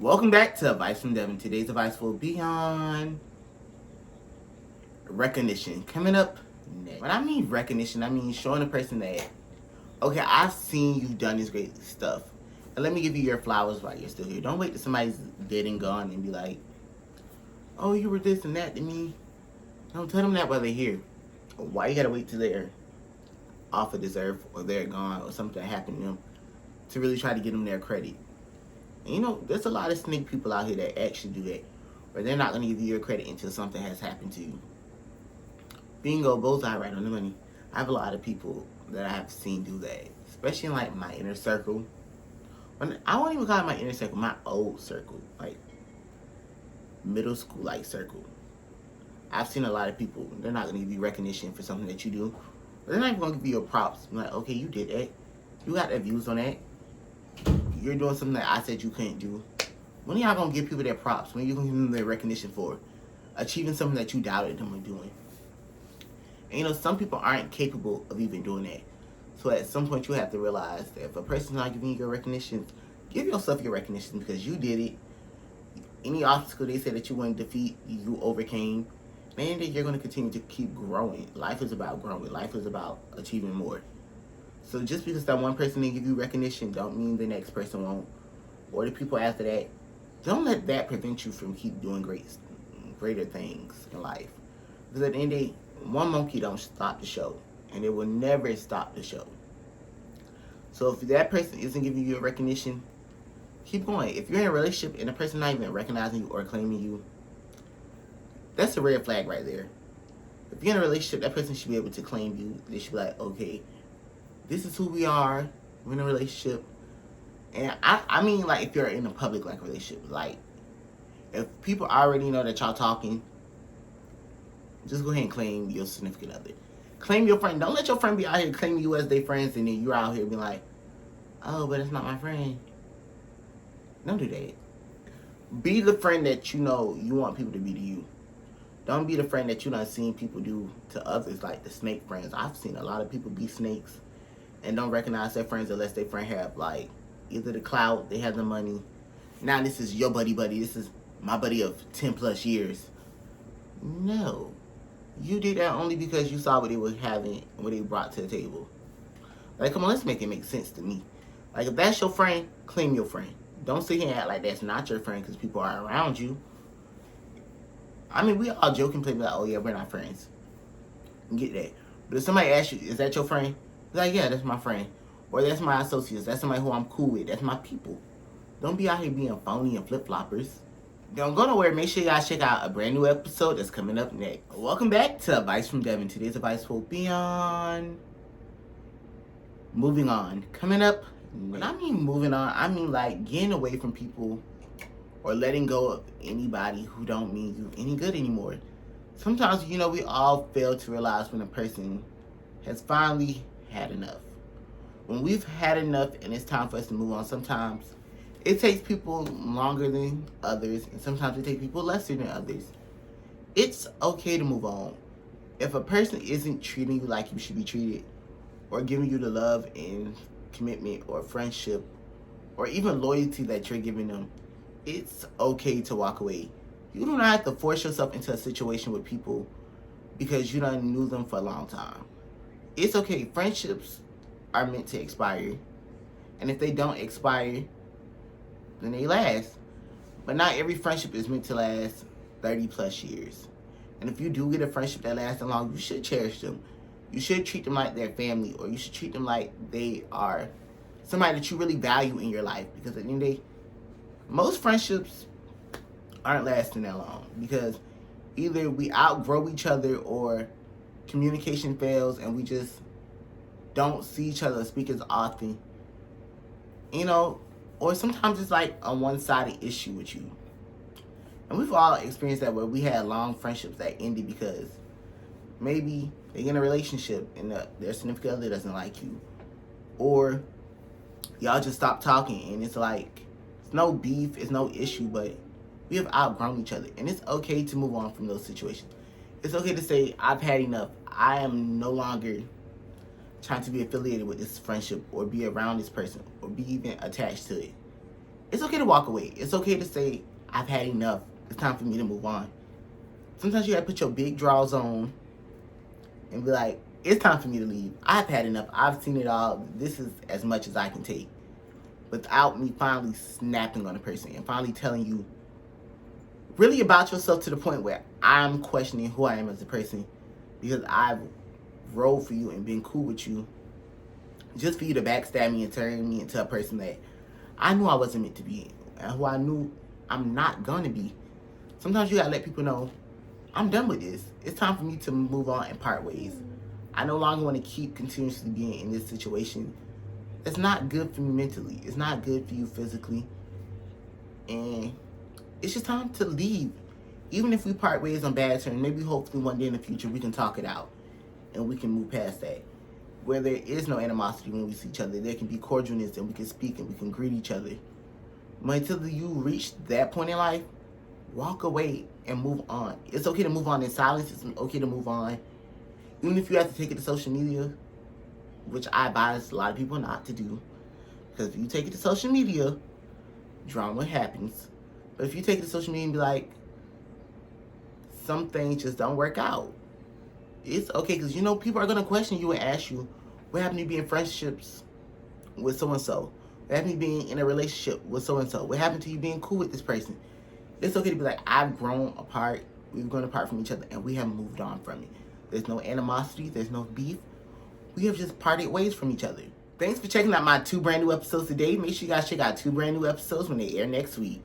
Welcome back to Advice from Devan. Today's advice will be on recognition. Coming up next. When I mean recognition, I mean showing a person that, okay, I've seen you done this great stuff. And let me give you your flowers while you're still here. Don't wait till somebody's dead and gone and be like, oh, you were this and that to me. Don't tell them that while they're here. Why you gotta wait till they're off of this earth or they're gone or something happened to them to really try to get them their credit? And there's a lot of snake people out here that actually do that, where they're not going to give you your credit until something has happened to you. Bingo, bullseye, right on the money. I have a lot of people that I have seen do that, especially in like my inner circle. I won't even call it my inner circle, my old circle, like middle school like circle. I've seen a lot of people, they're not going to give you recognition for something that you do. They're not even going to give you your props. I'm like, okay, you did that. You got the views on that. You're doing something that I said you couldn't do. When are y'all gonna give people their props? When are you gonna give them their recognition for achieving something that you doubted them of doing? And some people aren't capable of even doing that. So at some point you have to realize that if a person's not giving you your recognition, give yourself your recognition because you did it. Any obstacle they said that you wouldn't defeat, you overcame. And you're gonna continue to keep growing. Life is about growing. Life is about achieving more. So just because that one person didn't give you recognition don't mean the next person won't. Or the people after that. Don't let that prevent you from keep doing greater things in life. Because at the end of the day, one monkey don't stop the show. And it will never stop the show. So if that person isn't giving you a recognition, keep going. If you're in a relationship and the person not even recognizing you or claiming you, that's a red flag right there. If you're in a relationship, that person should be able to claim you. They should be like, okay, this is who we are. We're in a relationship. And I mean, like, if you're in a public, like, relationship. Like, if people already know that y'all talking, just go ahead and claim your significant other. Claim your friend. Don't let your friend be out here claiming you as their friends and then you're out here being like, oh, but it's not my friend. Don't do that. Be the friend that you know you want people to be to you. Don't be the friend that you done seen people do to others, like the snake friends. I've seen a lot of people be snakes and don't recognize their friends unless their friend have, like, either the clout, they have the money. Now this is your buddy. This is my buddy of 10 plus years. No. You did that only because you saw what they were having, what they brought to the table. Like, come on, let's make it make sense to me. Like, if that's your friend, claim your friend. Don't sit here and act like that's not your friend because people are around you. I mean, we all joke and play like, oh yeah, we're not friends. Get that. But if somebody asks you, is that your friend? Like, yeah, that's my friend. Or that's my associates. That's somebody who I'm cool with. That's my people. Don't be out here being phony and flip-floppers. Don't go nowhere. Make sure y'all check out a brand new episode that's coming up next. Welcome back to Advice from Devan. Today's advice will be on moving on. Coming up next. When I mean moving on, I mean like getting away from people or letting go of anybody who don't mean you any good anymore. Sometimes, we all fail to realize when a person has finally had enough. When we've had enough and it's time for us to move on, sometimes it takes people longer than others, and sometimes it takes people lesser than others. It's okay to move on. If a person isn't treating you like you should be treated, or giving you the love and commitment or friendship, or even loyalty that you're giving them, it's okay to walk away. You do not have to force yourself into a situation with people because you done knew them for a long time. It's okay. Friendships are meant to expire. And if they don't expire, then they last. But not every friendship is meant to last 30 plus years. And if you do get a friendship that lasts long, you should cherish them. You should treat them like their family, or you should treat them like they are somebody that you really value in your life. Because at the end of the day, most friendships aren't lasting that long because either we outgrow each other or communication fails and we just don't see each other speak as often. Or sometimes it's like a one-sided issue with you. And we've all experienced that where we had long friendships that ended because maybe they get in a relationship and their significant other doesn't like you. Or y'all just stop talking and it's like, it's no beef, it's no issue, but we have outgrown each other. And it's okay to move on from those situations. It's okay to say, I've had enough. I am no longer trying to be affiliated with this friendship or be around this person or be even attached to it. It's okay to walk away. It's okay to say, I've had enough. It's time for me to move on. Sometimes you gotta put your big drawers on and be like, it's time for me to leave. I've had enough. I've seen it all. This is as much as I can take. Without me finally snapping on the person and finally telling you really about yourself to the point where I'm questioning who I am as a person because I've rolled for you and been cool with you just for you to backstab me and turn me into a person that I knew I wasn't meant to be and who I knew I'm not gonna be. Sometimes you gotta let people know, I'm done with this. It's time for me to move on and part ways. I no longer want to keep continuously being in this situation. It's not good for me mentally. It's not good for you physically. And it's just time to leave. Even if we part ways on bad terms, maybe hopefully one day in the future we can talk it out and we can move past that. Where there is no animosity when we see each other, there can be cordialness and we can speak and we can greet each other. But until you reach that point in life, walk away and move on. It's okay to move on in silence. It's okay to move on. Even if you have to take it to social media, which I advise a lot of people not to do. Because if you take it to social media, drama happens. But if you take it to social media and be like, some things just don't work out, it's okay. Because you know people are going to question you and ask you, what happened to you being in friendships with so-and-so? What happened to you being in a relationship with so-and-so? What happened to you being cool with this person? It's okay to be like, I've grown apart. We've grown apart from each other and we haven't moved on from it. There's no animosity. There's no beef. We have just parted ways from each other. Thanks for checking out my 2 brand new episodes today. Make sure you guys check out 2 brand new episodes when they air next week.